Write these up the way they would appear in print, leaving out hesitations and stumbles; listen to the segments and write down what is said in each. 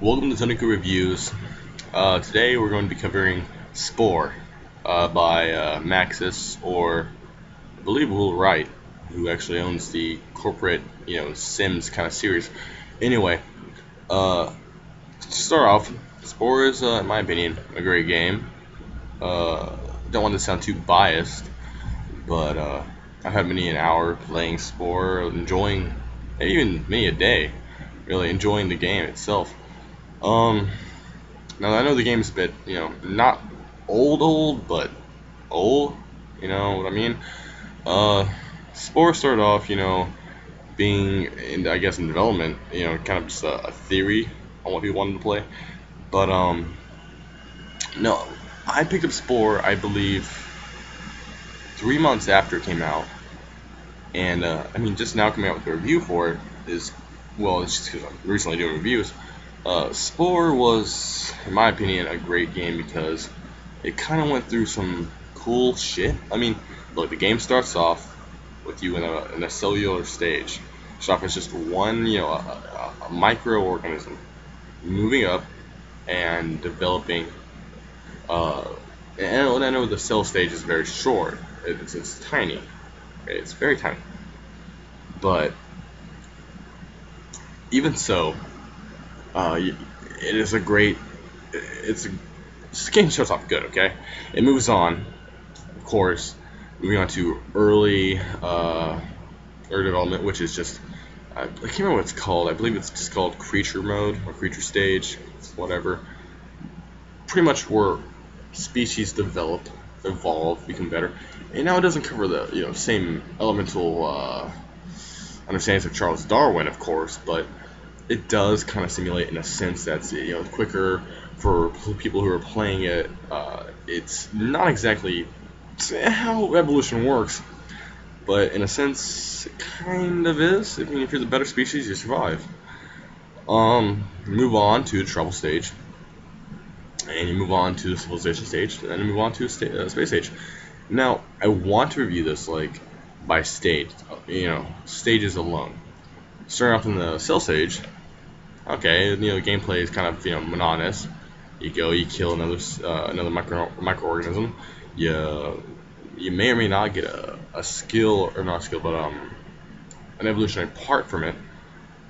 Welcome to ZoNiCo Reviews. Today we're going to be covering Spore by Maxis, or I believe Will Wright, who actually owns the corporate, Sims kind of series. Anyway, to start off, Spore is, in my opinion, a great game. Don't want to sound too biased, but I've had many an hour playing Spore, enjoying, even many a day, really enjoying the game itself. Now I know the game's a bit, not old, but old, you know what I mean? Spore started off, being in, I guess, in development, kind of just a theory on what people wanted to play. But, no, I picked up Spore, I believe, 3 months after it came out. And, just now coming out with a review for it is, well, it's just because I'm recently doing reviews. Spore was, in my opinion, a great game because it kind of went through some cool shit. Look, the game starts off with you in a cellular stage. Starts off as just one, a microorganism moving up and developing. And I know the cell stage is very short. It's tiny. It's very tiny. But even so, it is a great. This game starts off good, okay? It moves on, of course, moving on to early development, which is just I can't remember what it's called. I believe it's just called creature mode or creature stage, whatever. Pretty much where species develop, evolve, become better. And now it doesn't cover the same elemental understandings of Charles Darwin, of course, but it does kind of simulate in a sense that's quicker for people who are playing it. It's not exactly how evolution works, but in a sense it kind of is. If you're the better species, you survive. Move on to the travel stage, and you move on to the civilization stage, and then you move on to space stage. Now I want to review this by stage, stages alone. Starting off in the cell stage, okay, the gameplay is kind of monotonous. You go, you kill another microorganism. You may or may not get a skill, or not a skill, but an evolutionary part from it.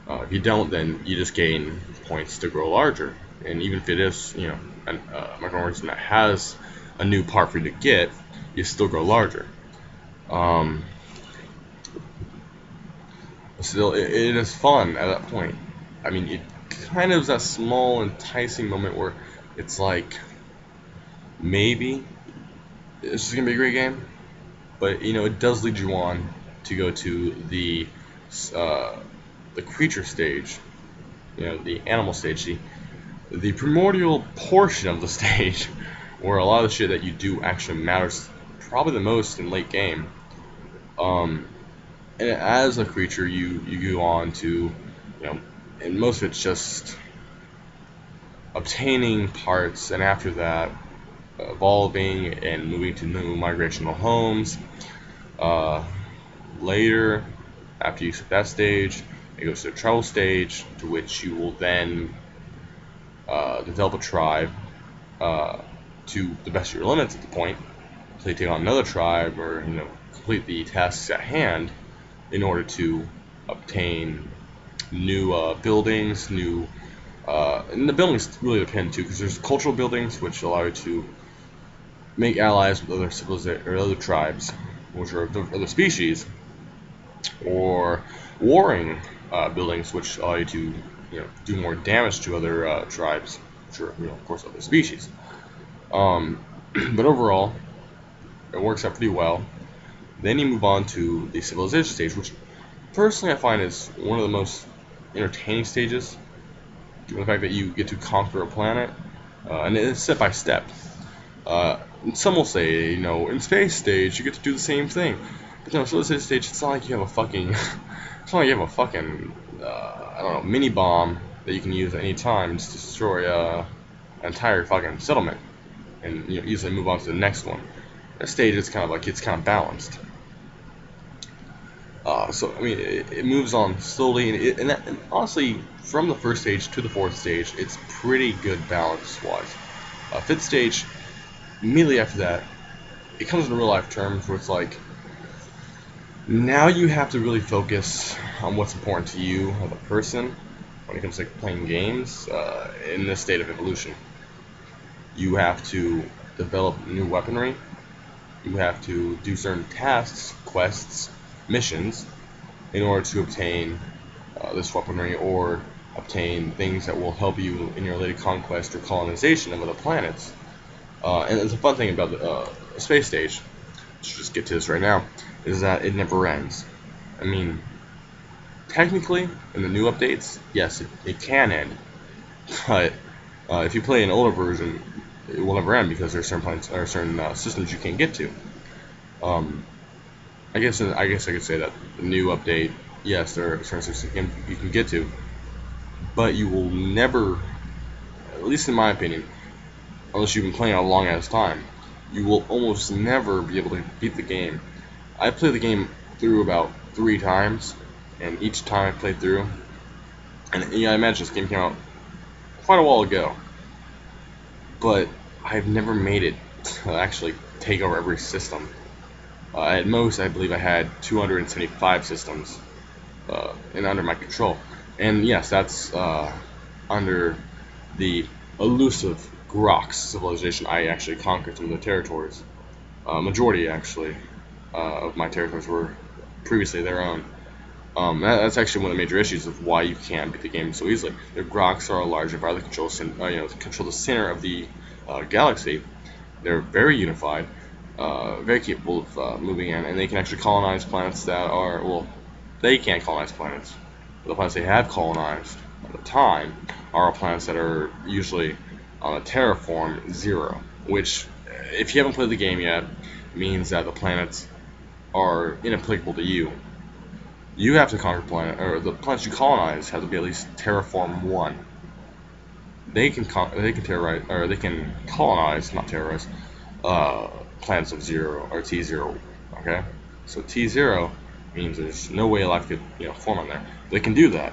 If you don't, then you just gain points to grow larger. And even if it is a microorganism that has a new part for you to get, you still grow larger. Still, it is fun at that point. It kind of is that small, enticing moment where it's like, maybe this is gonna be a great game, but it does lead you on to go to the creature stage, the animal stage, the primordial portion of the stage, where a lot of the shit that you do actually matters, probably the most in late game. And as a creature, you go on to, and most of it's just obtaining parts, and after that, evolving and moving to new migrational homes. Later, after you hit that stage, it goes to the travel stage, to which you will then develop a tribe to the best of your limits at the point. So you take on another tribe, or complete the tasks at hand, in order to obtain new buildings, and the buildings really depend too, because there's cultural buildings which allow you to make allies with other civilizations or other tribes, which are other species, or warring buildings which allow you to do more damage to other tribes, which are of course other species. But overall, it works out pretty well. Then you move on to the civilization stage, which personally I find is one of the most entertaining stages, given the fact that you get to conquer a planet, and it's step by step. Some will say, in space stage you get to do the same thing, but no, civilization stage, it's not like you have a fucking, it's not like you have a fucking, I don't know, mini bomb that you can use at any time to destroy an entire fucking settlement, and easily move on to the next one. That stage is kind of balanced. So I mean, it moves on slowly, and honestly, from the first stage to the fourth stage, it's pretty good balance-wise. Fifth stage, immediately after that, it comes in real life terms where it's like, now you have to really focus on what's important to you as a person when it comes to playing games in this state of evolution. You have to develop new weaponry. You have to do certain tasks, quests, missions in order to obtain this weaponry or obtain things that will help you in your later conquest or colonization of other planets. And it's a fun thing about the space stage, let's just get to this right now, is that it never ends. I mean, technically, in the new updates, yes, it can end, but if you play an older version, it will never end because there's certain planets or certain systems you can't get to. I guess I could say that the new update, yes, there are certain systems you can get to, but you will never, at least in my opinion, unless you've been playing a long ass time, you will almost never be able to beat the game. I played the game through about 3 times, and each time I played through, and yeah, I imagine this game came out quite a while ago, but I've never made it to actually take over every system. At most, I believe I had 275 systems and under my control. And yes, that's under the elusive Grox civilization. I actually conquered some of the territories. Majority, actually, of my territories were previously their own. That's actually one of the major issues of why you can't beat the game so easily. The Grox are a larger part of the control the center of the galaxy. They're very unified, very capable of moving in, and they can actually colonize planets that are, well, they can't colonize planets. The planets they have colonized at the time are planets that are usually on a terraform 0, which, if you haven't played the game yet, means that the planets are inapplicable to you. You have to conquer planet, or the planets you colonize have to be at least terraform 1. They can terrorize, or they can colonize, not terrorize, planets of 0 or T0. Okay, so T0 means there's no way life could form on there. They can do that.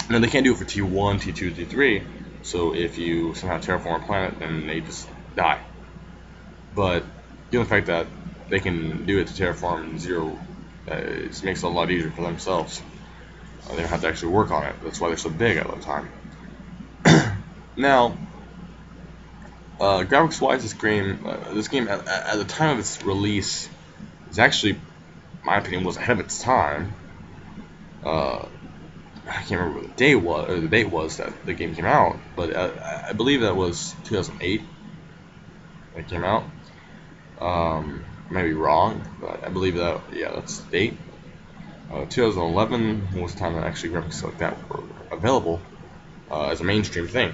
Now they can't do it for T1, T2, T3. So if you somehow terraform a planet, then they just die. But given the fact that they can do it to terraform 0, it makes it a lot easier for themselves. They don't have to actually work on it. That's why they're so big at the time. Now, graphics-wise, this game at the time of its release is actually, in my opinion, was ahead of its time. I can't remember what the date was that the game came out, but I believe that was 2008. That came out. I may be wrong, but I believe that, yeah, that's the date. 2011 was the time that actually graphics like that were available as a mainstream thing.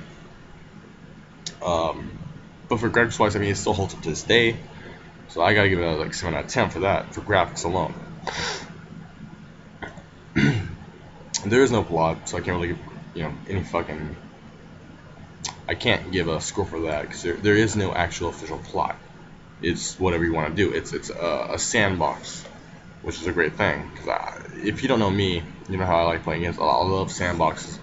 But for graphics wise, I mean, it still holds up to this day. So I gotta give it like 7 out of 10 for that, for graphics alone. There is no plot, so I can't really give, any fucking... I can't give a score for that, because there is no actual official plot. It's whatever you want to do. It's a sandbox, which is a great thing. Because if you don't know me, you know how I like playing games. I love sandboxes.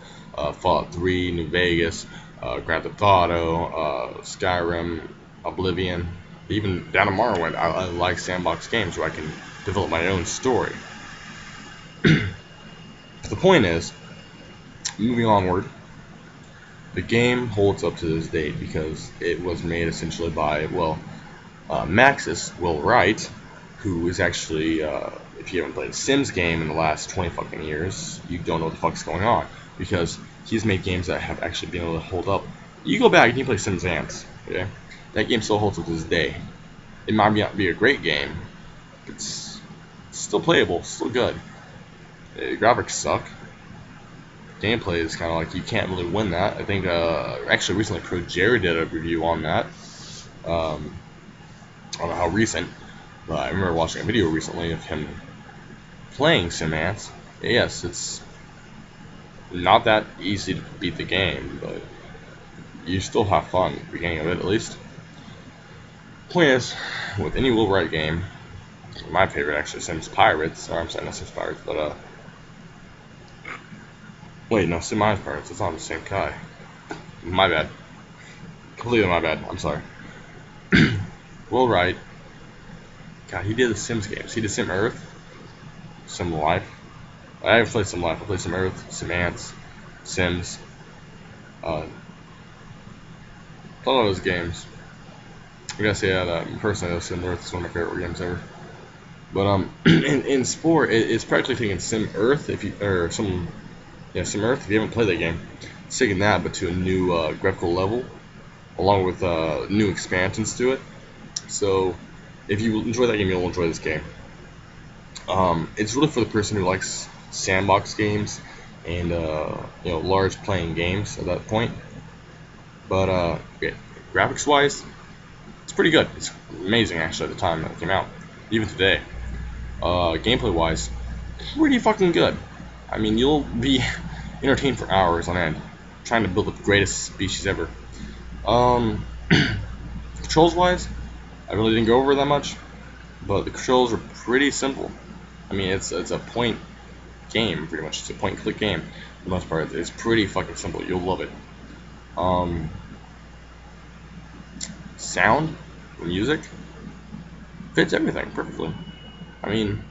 Fallout 3, New Vegas, Grand Theft Auto, Skyrim, Oblivion, even down to Morrowind. I like sandbox games where I can develop my own story. The point is, moving onward, the game holds up to this date because it was made essentially by, Maxis, Will Wright, who is actually, if you haven't played a Sims game in the last 20 fucking years, you don't know what the fuck's going on, because he's made games that have actually been able to hold up. You go back and you play Sims Ants, okay? That game still holds up to this day. It might not be a great game, but it's still playable, still good. The graphics suck. Gameplay is kind of like, you can't really win that. I think, actually recently Pro Jerry did a review on that. I don't know how recent, but I remember watching a video recently of him playing Sim Ants. Yes, it's not that easy to beat the game, but you still have fun at the beginning of it, at least. Point is, with any Will Wright game, My favorite actually, Sims Pirates. Or I'm sorry, not Sims Pirates, but wait, no, Sim Pirates. It's on the same guy. My bad. Completely my bad. I'm sorry. Will Wright. God, he did the Sims games. He did Sim Earth, Sim Life. I haven't played Sim Life. I played Sim Earth, Sim Ants, Sims. A lot of those games. I gotta say that personally, Sim Earth is one of my favorite games ever. But in Spore, it's practically taking Sim Earth if you or some Sim Earth if you haven't played that game. It's taking that but to a new graphical level, along with new expansions to it. So if you enjoy that game, you'll enjoy this game. It's really for the person who likes sandbox games and large playing games at that point. But graphics wise, it's pretty good. It's amazing actually at the time that it came out, even today. Gameplay wise, pretty fucking good. I mean, you'll be entertained for hours on end trying to build the greatest species ever. Um, Controls wise, I really didn't go over that much, but the controls are pretty simple. I mean, it's a point game pretty much. It's a point and click game for the most part. It's pretty fucking simple. You'll love it. Um, Sound, music, fits everything perfectly. I mean,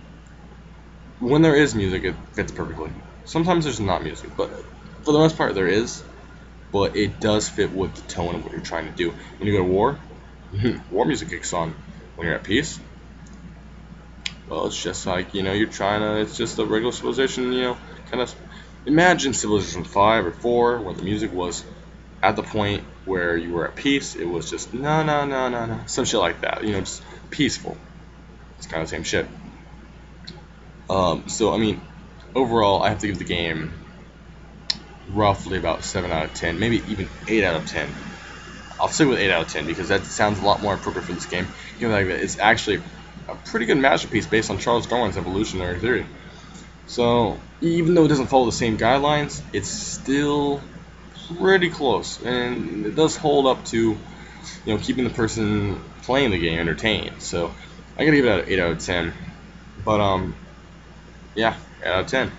when there is music, it fits perfectly. Sometimes there's not music, but for the most part there is. But it does fit with the tone of what you're trying to do. When you go to war, war music kicks on. When you're at peace, well, it's just like you're trying to. It's just a regular civilization. Kind of imagine Civilization 5 or 4, where the music was at the point where you were at peace. It was just no, no, no, no, no, some shit like that. Just peaceful. It's kind of the same shit. So I mean, overall, I have to give the game roughly about 7 out of 10, maybe even 8 out of 10. I'll stick with 8 out of 10 because that sounds a lot more appropriate for this game. Given that it's actually a pretty good masterpiece based on Charles Darwin's evolutionary theory. So even though it doesn't follow the same guidelines, it's still pretty close, and it does hold up to keeping the person playing the game entertained. So I gotta give it an 8 out of 10. But yeah, 8 out of 10.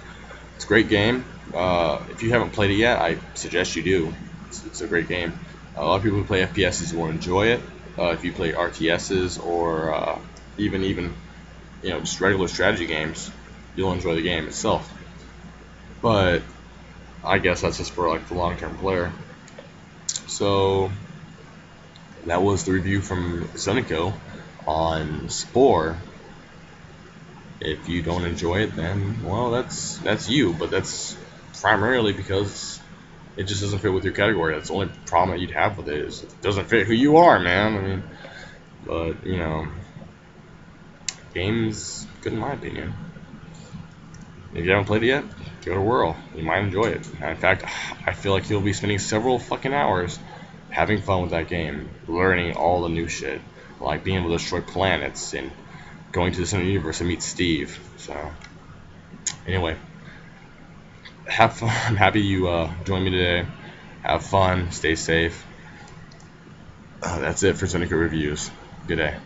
It's a great game. If you haven't played it yet, I suggest you do. It's a great game. A lot of people who play FPSs will enjoy it. If you play RTSs or even just regular strategy games, you'll enjoy the game itself. But I guess that's just for like the long-term player. So that was the review from ZoNiCo on Spore. If you don't enjoy it, then well, that's you. But that's primarily because it just doesn't fit with your category. That's the only problem that you'd have with it is it doesn't fit who you are, man. I mean, but game's good in my opinion. If you haven't played it yet, give it a whirl. You might enjoy it. In fact, I feel like you'll be spending several fucking hours having fun with that game, learning all the new shit, like being able to destroy planets and going to the center of the universe and meet Steve. So, anyway, have fun. I'm happy you joined me today. Have fun. Stay safe. That's it for ZoNiCo Reviews. Good day.